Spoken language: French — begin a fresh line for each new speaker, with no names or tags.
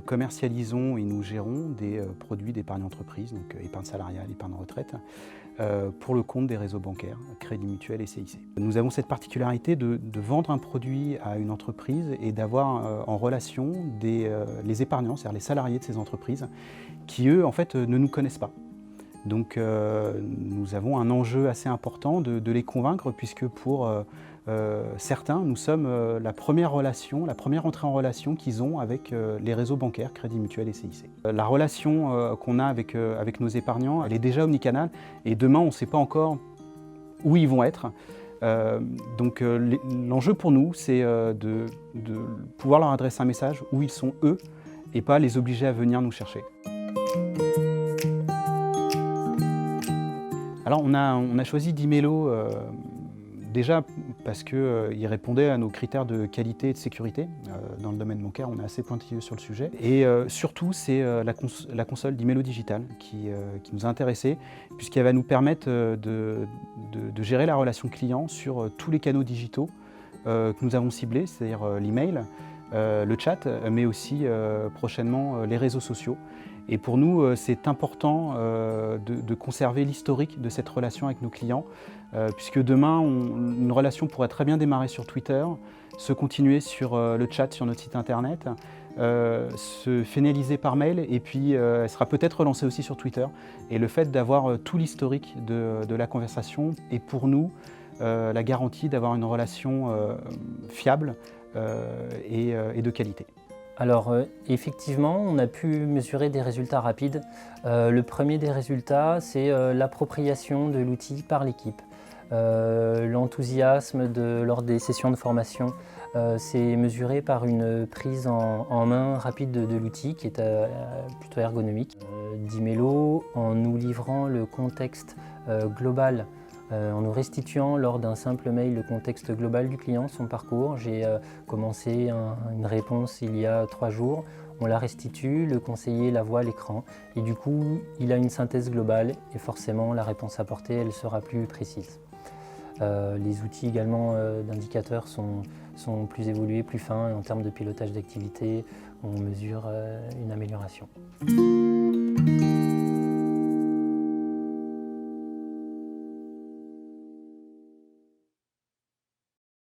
commercialisons et nous gérons des produits d'épargne entreprise, donc épargne salariale, épargne retraite, pour le compte des réseaux bancaires, Crédit Mutuel et CIC. Nous avons cette particularité de vendre un produit à une entreprise et d'avoir en relation les épargnants, c'est-à-dire les salariés de ces entreprises, qui eux en fait ne nous connaissent pas. Donc nous avons un enjeu assez important de les convaincre, puisque pour certains, nous sommes la première entrée en relation qu'ils ont avec les réseaux bancaires, Crédit Mutuel et CIC. La relation qu'on a avec nos épargnants, elle est déjà omnicanale, et demain on ne sait pas encore où ils vont être. Donc l'enjeu pour nous, c'est de pouvoir leur adresser un message où ils sont eux, et pas les obliger à venir nous chercher. Alors on a choisi Dimelo déjà parce qu'il répondait à nos critères de qualité et de sécurité. Dans le domaine bancaire, on est assez pointilleux sur le sujet. Et surtout, c'est la console Dimelo Digital qui nous a intéressés, puisqu'elle va nous permettre de gérer la relation client sur tous les canaux digitaux que nous avons ciblés, c'est-à-dire l'email, le chat, mais aussi prochainement les réseaux sociaux. Et pour nous, c'est important de conserver l'historique de cette relation avec nos clients, puisque demain, une relation pourrait très bien démarrer sur Twitter, se continuer sur le chat sur notre site internet, se finaliser par mail, et puis elle sera peut-être relancée aussi sur Twitter. Et le fait d'avoir tout l'historique de la conversation est pour nous la garantie d'avoir une relation fiable et de qualité.
Alors effectivement, on a pu mesurer des résultats rapides. Le premier des résultats, c'est l'appropriation de l'outil par l'équipe. L'enthousiasme lors des sessions de formation, c'est mesuré par une prise en main rapide de l'outil qui est plutôt ergonomique. Dimelo, en nous livrant le contexte global, en nous restituant lors d'un simple mail le contexte global du client, son parcours. J'ai commencé une réponse il y a 3 jours, on la restitue, le conseiller la voit à l'écran et du coup il a une synthèse globale et forcément la réponse apportée elle sera plus précise. Les outils également d'indicateurs sont plus évolués, plus fins en termes de pilotage d'activité, on mesure une amélioration.